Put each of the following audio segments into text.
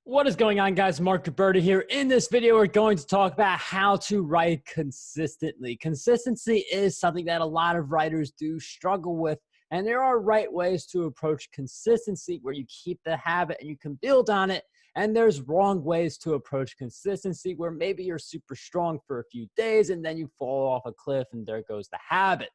What is going on, guys? Marc Guberti here. In this video, we're going to talk about how to write consistently. Consistency is something that a lot of writers do struggle with, and there are right ways to approach consistency where you keep the habit and you can build on it. And there's wrong ways to approach consistency where maybe you're super strong for a few days and then you fall off a cliff and there goes the habit.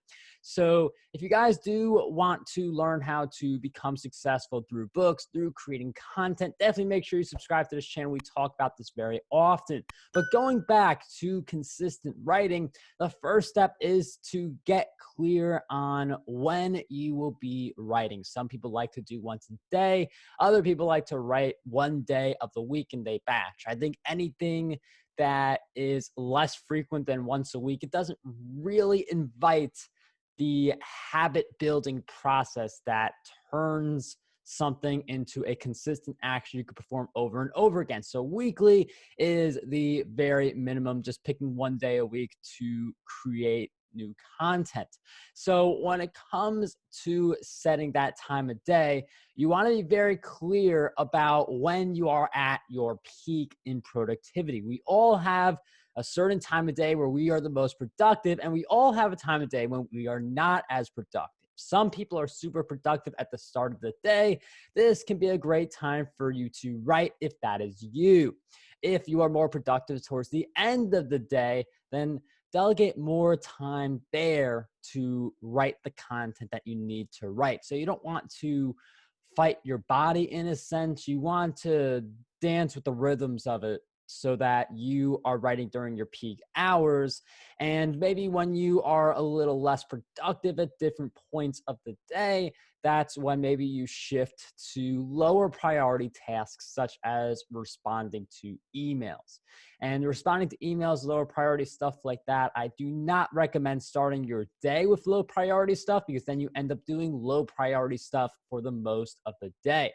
So if you guys do want to learn how to become successful through books, through creating content, definitely make sure you subscribe to this channel. We talk about this very often. But going back to consistent writing, the first step is to get clear on when you will be writing. Some people like to do once a day. Other people like to write one day of the week and they batch. I think anything that is less frequent than once a week, it doesn't really invite the habit building process that turns something into a consistent action you could perform over and over again. So weekly is the very minimum, just picking one day a week to create new content. So when it comes to setting that time of day, you want to be very clear about when you are at your peak in productivity. We all have a certain time of day where we are the most productive, and we all have a time of day when we are not as productive. Some people are super productive at the start of the day. This can be a great time for you to write if that is you. If you are more productive towards the end of the day, then delegate more time there to write the content that you need to write. So you don't want to fight your body in a sense. You want to dance with the rhythms of it so that you are writing during your peak hours. And maybe when you are a little less productive at different points of the day, that's when maybe you shift to lower priority tasks such as responding to emails. And responding to emails, lower priority stuff like that, I do not recommend starting your day with low priority stuff because then you end up doing low priority stuff for the most of the day.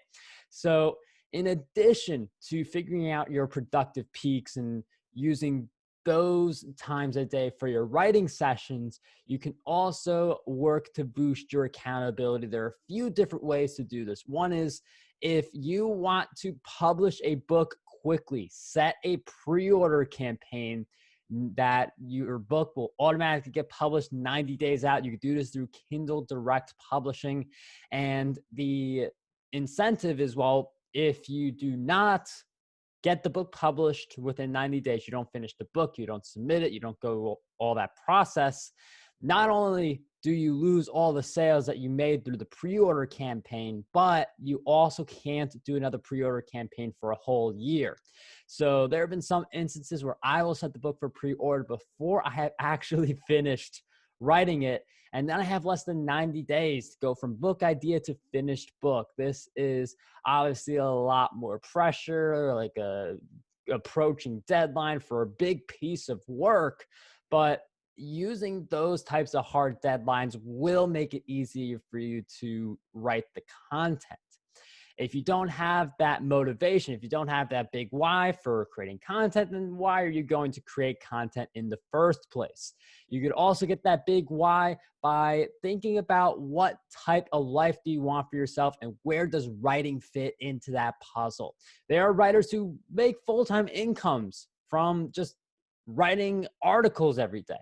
So in addition to figuring out your productive peaks and using those times a day for your writing sessions, you can also work to boost your accountability. There are a few different ways to do this. One is if you want to publish a book quickly, set a pre-order campaign that your book will automatically get published 90 days out. You can do this through Kindle Direct Publishing. And the incentive is, well, if you do not get the book published within 90 days, you don't finish the book, you don't submit it, you don't go all that process, not only do you lose all the sales that you made through the pre-order campaign, but you also can't do another pre-order campaign for a whole year. So there have been some instances where I will set the book for pre-order before I have actually finished writing it. And then I have less than 90 days to go from book idea to finished book. This is obviously a lot more pressure, like a approaching deadline for a big piece of work, but using those types of hard deadlines will make it easier for you to write the content. If you don't have that motivation, if you don't have that big why for creating content, then why are you going to create content in the first place? You could also get that big why by thinking about what type of life do you want for yourself and where does writing fit into that puzzle. There are writers who make full-time incomes from just writing articles every day.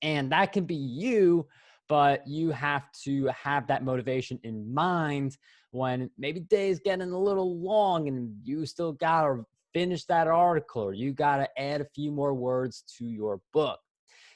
And that can be you, but you have to have that motivation in mind when maybe days getting a little long and you still got to finish that article or you got to add a few more words to your book.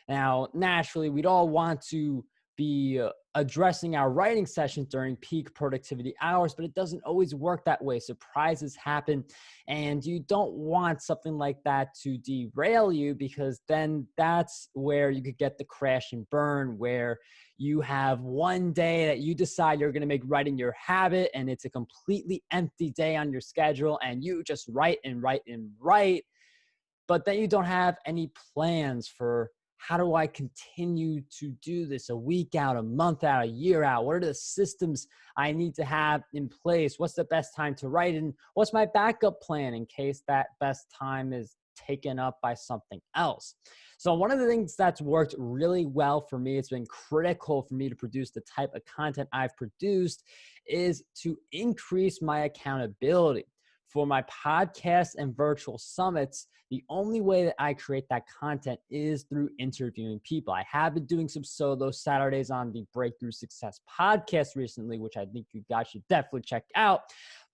Now, naturally, we'd all want to be addressing our writing sessions during peak productivity hours, but it doesn't always work that way. Surprises happen, and you don't want something like that to derail you because then that's where you could get the crash and burn, where you have one day that you decide you're going to make writing your habit and it's a completely empty day on your schedule and you just write and write and write, but then you don't have any plans for how do I continue to do this a week out, a month out, a year out? What are the systems I need to have in place? What's the best time to write? And what's my backup plan in case that best time is taken up by something else? So one of the things that's worked really well for me, it's been critical for me to produce the type of content I've produced, is to increase my accountability. For my podcast and virtual summits, the only way that I create that content is through interviewing people. I have been doing some solo Saturdays on the Breakthrough Success podcast recently, which I think you guys should definitely check out.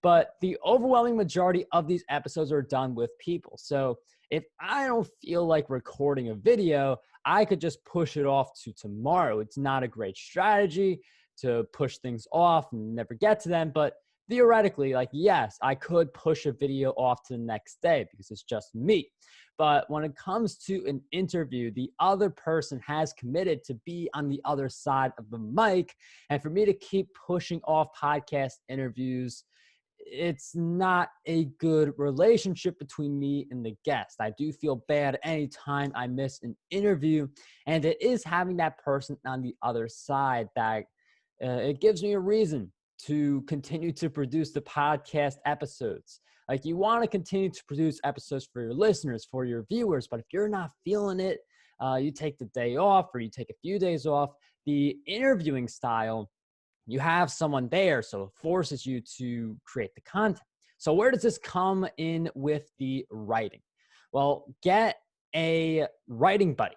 But the overwhelming majority of these episodes are done with people. So if I don't feel like recording a video, I could just push it off to tomorrow. It's not a great strategy to push things off and never get to them, but theoretically, like, yes, I could push a video off to the next day because it's just me. But when it comes to an interview, the other person has committed to be on the other side of the mic. And for me to keep pushing off podcast interviews, it's not a good relationship between me and the guest. I do feel bad anytime I miss an interview, and it is having that person on the other side that it gives me a reason to continue to produce the podcast episodes. Like, you want to continue to produce episodes for your listeners, for your viewers, but if you're not feeling it, you take the day off or you take a few days off. The interviewing style, you have someone there, so it forces you to create the content. So where does this come in with the writing? Well, get a writing buddy.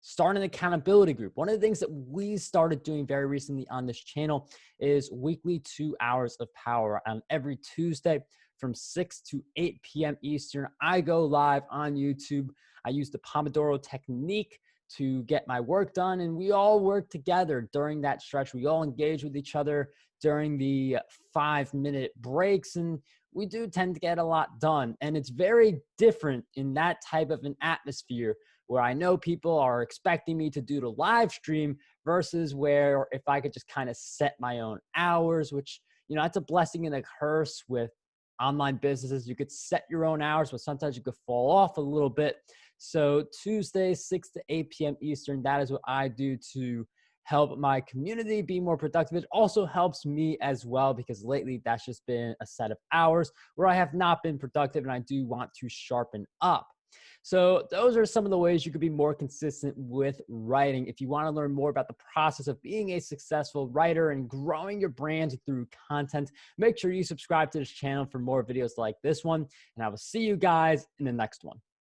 Start an accountability group. One of the things that we started doing very recently on this channel is weekly 2 hours of power. On every Tuesday from 6 to 8 p.m. Eastern, I go live on YouTube. I use the Pomodoro technique to get my work done, and we all work together during that stretch. We all engage with each other during the 5-minute breaks, and we do tend to get a lot done. And it's very different in that type of an atmosphere where I know people are expecting me to do the live stream versus where if I could just kind of set my own hours, which, you know, that's a blessing and a curse with online businesses. You could set your own hours, but sometimes you could fall off a little bit. So Tuesday, 6 to 8 p.m. Eastern, that is what I do to help my community be more productive. It also helps me as well because lately that's just been a set of hours where I have not been productive and I do want to sharpen up. So those are some of the ways you could be more consistent with writing. If you want to learn more about the process of being a successful writer and growing your brand through content, make sure you subscribe to this channel for more videos like this one. And I will see you guys in the next one.